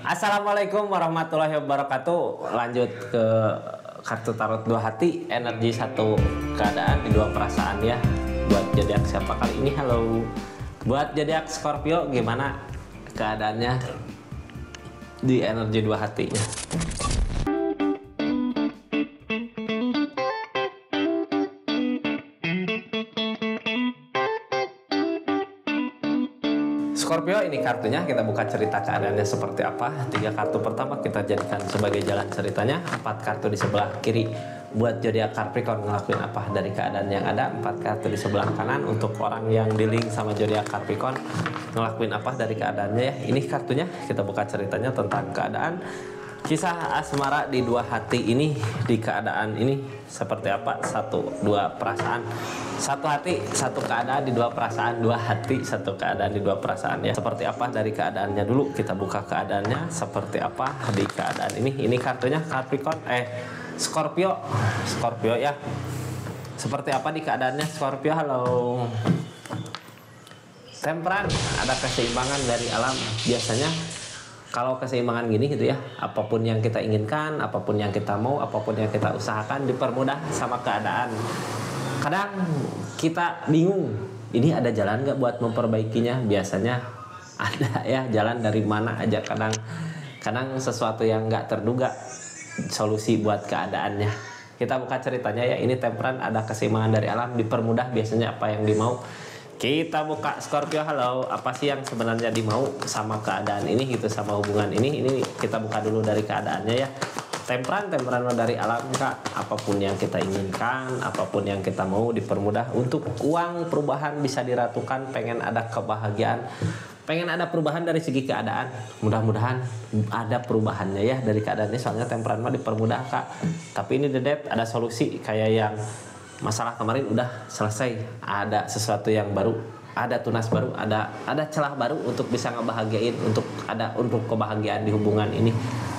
Assalamualaikum warahmatullahi wabarakatuh. Lanjut ke kartu tarot dua hati, energi satu keadaan di dua perasaan ya. Buat zodiak siapa kali ini? Halo. Buat zodiak Scorpio gimana keadaannya di energi dua hatinya? Scorpio, ini kartunya, kita buka cerita keadaannya seperti apa. 3 kartu pertama kita jadikan sebagai jalan ceritanya, 4 kartu di sebelah kiri buat zodiak Capricorn ngelakuin apa dari keadaan yang ada, 4 kartu di sebelah kanan untuk orang yang di link sama zodiak Capricorn ngelakuin apa dari keadaannya ya. Ini kartunya, kita buka ceritanya tentang keadaan kisah asmara di dua hati ini, di keadaan ini seperti apa. 1, 2 perasaan, satu hati, satu keadaan di dua perasaan, dua hati, satu keadaan di dua perasaan ya. Seperti apa dari keadaannya dulu, kita buka keadaannya seperti apa di keadaan ini. Ini kartunya Capricorn, Scorpio ya. Seperti apa di keadaannya Scorpio? Halo. Temperance, ada keseimbangan dari alam. Biasanya kalau keseimbangan gini gitu ya, apapun yang kita inginkan, apapun yang kita mau, apapun yang kita usahakan dipermudah sama keadaan. Kadang kita bingung, ini ada jalan nggak buat memperbaikinya? Biasanya ada ya, jalan dari mana aja. Kadang sesuatu yang nggak terduga, solusi buat keadaannya. Kita buka ceritanya ya, ini temperan, ada keseimbangan dari alam, dipermudah biasanya apa yang dimau. Kita buka Scorpio, halo, apa sih yang sebenarnya dimau sama keadaan ini gitu, sama hubungan ini kita buka dulu dari keadaannya ya. Temperan dari alam kak, apapun yang kita inginkan, apapun yang kita mau dipermudah. Untuk uang, perubahan bisa diratukan, pengen ada kebahagiaan, pengen ada perubahan dari segi keadaan, mudah-mudahan ada perubahannya ya dari keadaannya. Soalnya temperan mah dipermudah kak, tapi ini dedet ada solusi. Kayak yang masalah kemarin udah selesai, ada sesuatu yang baru, ada tunas baru, ada celah baru untuk bisa ngebahagiain, untuk kebahagiaan di hubungan ini.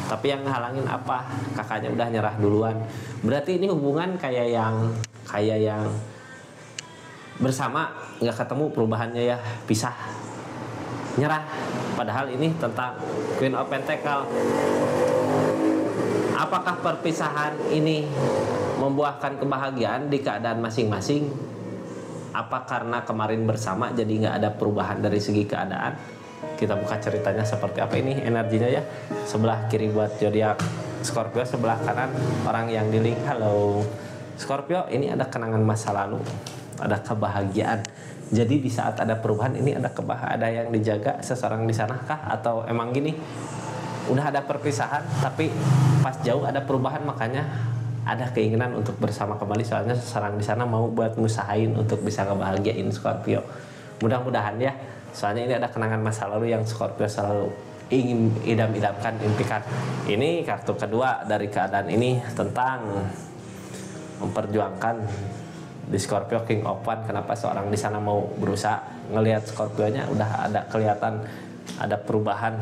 Tapi yang ngehalangin apa? Kakaknya udah nyerah duluan. Berarti ini hubungan kayak yang bersama nggak ketemu perubahannya ya, pisah, nyerah. Padahal ini tentang Queen of Pentacle. Apakah perpisahan ini membuahkan kebahagiaan di keadaan masing-masing? Apa karena kemarin bersama jadi nggak ada perubahan dari segi keadaan? Kita buka ceritanya seperti apa ini energinya ya. Sebelah kiri buat zodiak Scorpio, sebelah kanan orang yang di link. Halo Scorpio, ini ada kenangan masa lalu, ada kebahagiaan. Jadi di saat ada perubahan ini ada yang dijaga seseorang di sana kah? Atau emang gini, udah ada perpisahan tapi pas jauh ada perubahan, makanya ada keinginan untuk bersama kembali. Soalnya seseorang di sana mau buat ngusahain untuk bisa ngebahagiain Scorpio. Mudah-mudahan ya. Soalnya ini ada kenangan masa lalu yang Scorpio selalu ingin idam-idamkan, impikan. Ini kartu kedua dari keadaan ini tentang memperjuangkan di Scorpio King of One. Kenapa seorang di sana mau berusaha? Ngelihat Scorpionya udah ada kelihatan ada perubahan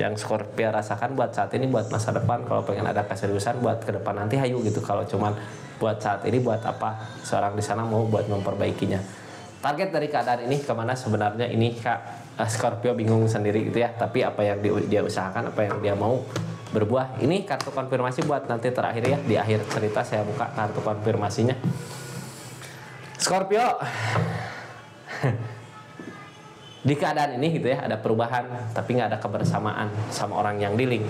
yang Scorpio rasakan buat saat ini, buat masa depan. Kalau pengen ada keseriusan buat ke depan nanti, hayu gitu. Kalau cuman buat saat ini, buat apa seorang di sana mau buat memperbaikinya. Target dari keadaan ini kemana sebenarnya ini kak? Scorpio bingung sendiri gitu ya. Tapi apa yang dia usahakan, apa yang dia mau berbuah. Ini kartu konfirmasi buat nanti terakhir ya. Di akhir cerita saya buka kartu konfirmasinya. Scorpio di keadaan ini gitu ya, ada perubahan tapi nggak ada kebersamaan sama orang yang di link.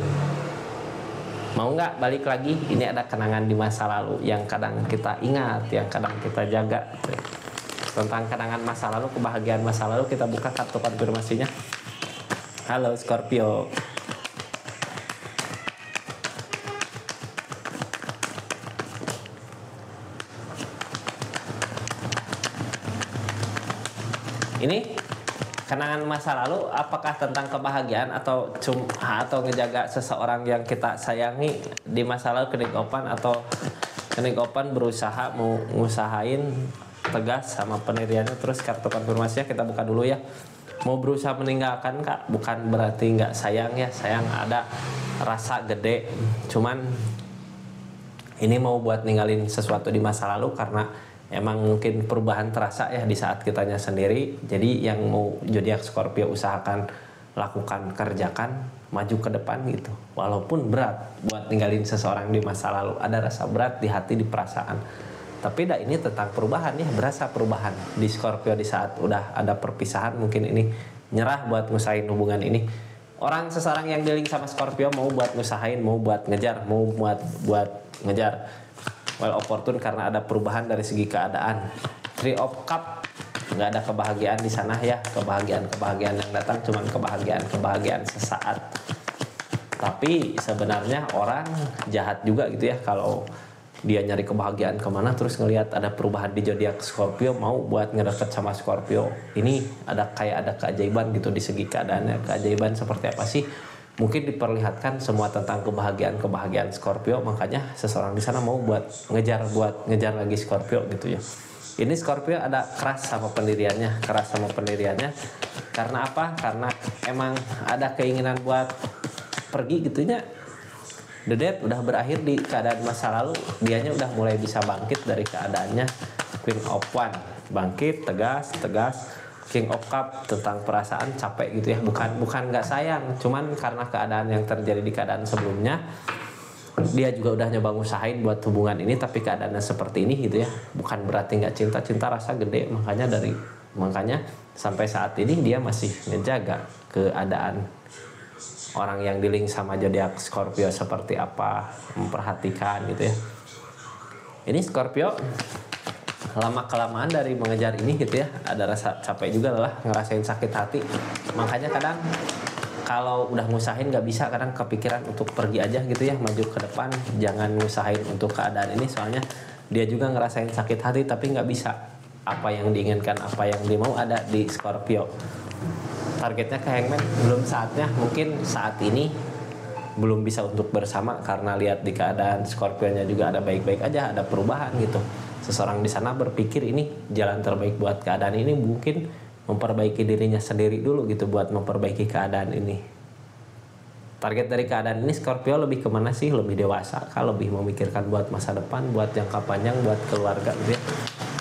Mau nggak balik lagi? Ini ada kenangan di masa lalu yang kadang kita ingat, yang kadang kita jaga. Tentang kenangan masa lalu, kebahagiaan masa lalu, kita buka kartu konfirmasinya. Halo Scorpio. Ini kenangan masa lalu, apakah tentang kebahagiaan atau ngejaga seseorang yang kita sayangi di masa lalu? Kenikopan atau kenikopan berusaha mau ngusahain tegas sama pendiriannya. Terus kartu konfirmasinya kita buka dulu ya. Mau berusaha meninggalkan kak, bukan berarti nggak sayang ya. Sayang, ada rasa gede, cuman ini mau buat ninggalin sesuatu di masa lalu karena emang mungkin perubahan terasa ya di saat kitanya sendiri. Jadi yang mau zodiak Scorpio usahakan lakukan, kerjakan, maju ke depan gitu. Walaupun berat buat ninggalin seseorang di masa lalu, ada rasa berat di hati, di perasaan. Tapi ini tentang perubahan ya, berasa perubahan di Scorpio di saat udah ada perpisahan, mungkin ini nyerah buat ngusahain hubungan ini. Orang seseorang yang dealing sama Scorpio mau buat ngusahain, mau buat ngejar, mau buat ngejar. Well opportune karena ada perubahan dari segi keadaan. Three of Cup, nggak ada kebahagiaan di sana ya, kebahagiaan yang datang cuman kebahagiaan sesaat. Tapi sebenarnya orang jahat juga gitu ya kalau dia nyari kebahagiaan kemana terus ngelihat ada perubahan di zodiak Scorpio, mau buat ngedeket sama Scorpio. Ini ada keajaiban gitu di segi keadaannya. Keajaiban seperti apa sih? Mungkin diperlihatkan semua tentang kebahagiaan Scorpio, makanya seseorang di sana mau buat ngejar lagi Scorpio gitu ya. Ini Scorpio ada keras sama pendiriannya. Karena apa? Karena emang ada keinginan buat pergi gitunya. The Death udah berakhir di keadaan masa lalu, dianya udah mulai bisa bangkit dari keadaannya. Queen of Wands, bangkit, tegas. King of Cup, tentang perasaan, capek gitu ya. Bukan nggak sayang, cuman karena keadaan yang terjadi di keadaan sebelumnya, dia juga udah nyoba ngusahain buat hubungan ini, tapi keadaannya seperti ini gitu ya. Bukan berarti nggak cinta rasa gede, makanya sampai saat ini dia masih menjaga keadaan. Orang yang dealing sama zodiak Scorpio seperti apa, memperhatikan gitu ya. Ini Scorpio lama-kelamaan dari mengejar ini gitu ya, ada rasa capek juga lah, ngerasain sakit hati. Makanya kadang kalau udah ngusahain nggak bisa, kadang kepikiran untuk pergi aja gitu ya, maju ke depan, jangan ngusahain untuk keadaan ini. Soalnya dia juga ngerasain sakit hati tapi nggak bisa. Apa yang diinginkan, apa yang dia mau ada di Scorpio. Targetnya ke Hangman, belum saatnya, mungkin saat ini belum bisa untuk bersama karena lihat di keadaan Scorpio-nya juga ada baik-baik aja, ada perubahan gitu. Seseorang di sana berpikir ini jalan terbaik buat keadaan ini, mungkin memperbaiki dirinya sendiri dulu gitu buat memperbaiki keadaan ini. Target dari keadaan ini Scorpio lebih kemana sih? Lebih dewasa, kalau lebih memikirkan buat masa depan, buat jangka panjang, buat keluarga gitu ya.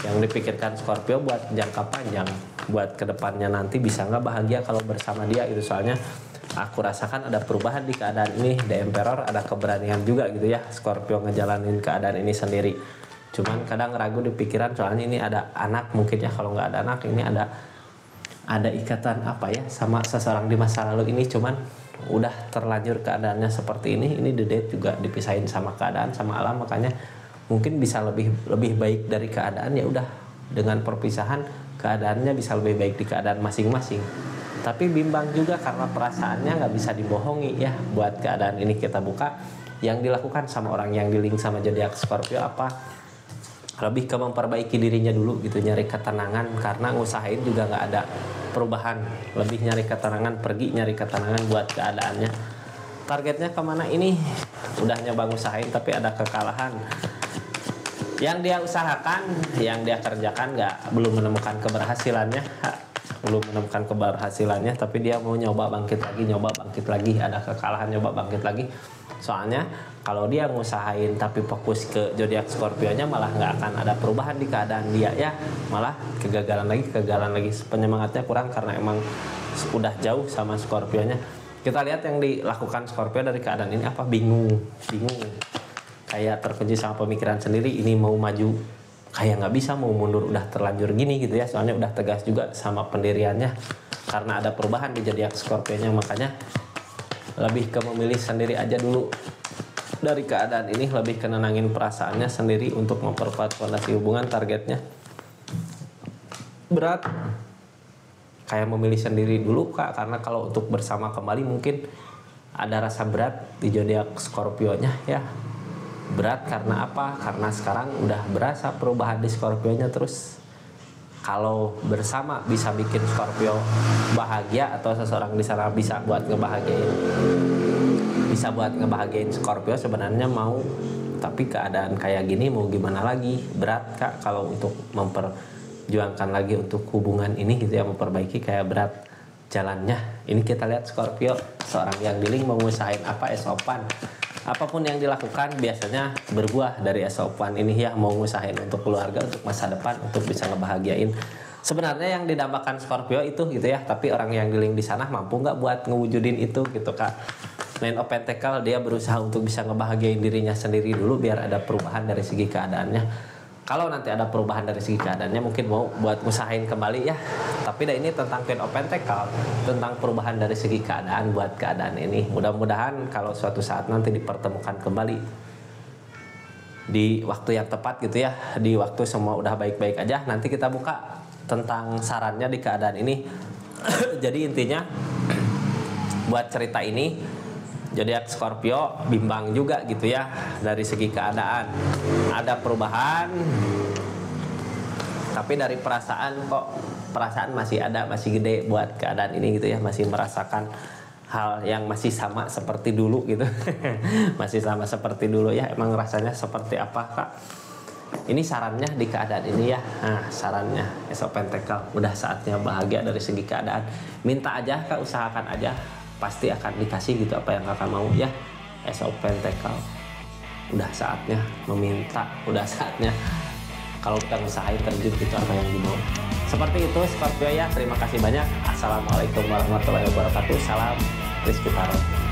Yang dipikirkan Scorpio buat jangka panjang, buat kedepannya nanti bisa nggak bahagia kalau bersama dia gitu. Soalnya aku rasakan ada perubahan di keadaan ini. The Emperor, ada keberanian juga gitu ya Scorpio ngejalanin keadaan ini sendiri. Cuman kadang ragu di pikiran, soalnya ini ada anak mungkin ya. Kalau nggak ada anak, ini ada ikatan apa ya sama seseorang di masa lalu ini. Cuman udah terlanjur keadaannya seperti ini. Ini The Death juga dipisahin sama keadaan, sama alam, makanya mungkin bisa lebih baik dari keadaan. Ya udah, dengan perpisahan keadaannya bisa lebih baik di keadaan masing-masing. Tapi bimbang juga karena perasaannya nggak bisa dibohongi ya. Buat keadaan ini kita buka, yang dilakukan sama orang yang di-link sama zodiak Scorpio apa? Lebih ke memperbaiki dirinya dulu gitu, nyari ketenangan, karena ngusahain juga nggak ada perubahan. Lebih nyari ketenangan, pergi nyari ketenangan buat keadaannya. Targetnya kemana ini? Udah nyoba ngusahain tapi ada kekalahan. Yang dia usahakan, yang dia kerjakan belum menemukan keberhasilannya, tapi dia mau nyoba bangkit lagi, ada kekalahan, nyoba bangkit lagi. Soalnya kalau dia ngusahain tapi fokus ke zodiak Scorpio-nya, malah nggak akan ada perubahan di keadaan dia ya, malah kegagalan lagi. Penyemangatnya kurang karena emang udah jauh sama Scorpio-nya. Kita lihat yang dilakukan Scorpio dari keadaan ini apa? Bingung, kayak terkejut sama pemikiran sendiri. Ini mau maju kayak nggak bisa, mau mundur udah terlanjur gini gitu ya. Soalnya udah tegas juga sama pendiriannya karena ada perubahan di zodiak Scorpio-nya. Makanya lebih ke memilih sendiri aja dulu dari keadaan ini, lebih ke nenangin perasaannya sendiri untuk memperkuat fondasi hubungan. Targetnya berat, kayak memilih sendiri dulu Kak, karena kalau untuk bersama kembali mungkin ada rasa berat di zodiak Scorpio-nya ya. Berat karena apa? Karena sekarang udah berasa perubahan di Scorpio-nya. Terus kalau bersama bisa bikin Scorpio bahagia, atau seseorang di sana bisa buat ngebahagiain Scorpio sebenarnya mau. Tapi keadaan kayak gini mau gimana lagi? Berat Kak kalau untuk memperjuangkan lagi untuk hubungan ini gitu ya, memperbaiki, kayak berat jalannya. Ini kita lihat Scorpio, seorang yang dealing mau ngusahain apa? Esopan. Apapun yang dilakukan biasanya berbuah dari esopan ini ya. Mau ngusahain untuk keluarga, untuk masa depan, untuk bisa ngebahagiain sebenarnya yang didambakan Scorpio itu gitu ya, tapi orang yang di link di sana mampu nggak buat ngewujudin itu gitu Kak. Nine of Pentacle dia berusaha untuk bisa ngebahagiain dirinya sendiri dulu biar ada perubahan dari segi keadaannya. Kalau nanti ada perubahan dari segi keadaannya mungkin mau buat usahain kembali ya. Tapi ini tentang Queen of Pentacle, tentang perubahan dari segi keadaan buat keadaan ini. Mudah-mudahan kalau suatu saat nanti dipertemukan kembali di waktu yang tepat gitu ya, di waktu semua udah baik-baik aja, nanti kita buka tentang sarannya di keadaan ini. Jadi intinya buat cerita ini zodiak Scorpio bimbang juga gitu ya dari segi keadaan. Ada perubahan, tapi dari perasaan kok perasaan masih ada, masih gede buat keadaan ini gitu ya, masih merasakan hal yang masih sama seperti dulu gitu. Masih sama seperti dulu ya. Emang rasanya seperti apa Kak? Ini sarannya di keadaan ini ya. Nah, sarannya Ace of Pentacle, udah saatnya bahagia dari segi keadaan. Minta aja Kak, usahakan aja, pasti akan dikasih gitu apa yang Kakak mau ya. Ace of Pentacle, udah saatnya meminta, udah saatnya kalau kita usahain terjun gitu apa yang dimau. Seperti itu Scorpio ya. Terima kasih banyak. Assalamualaikum warahmatullahi wabarakatuh. Salam Rizky Tarot.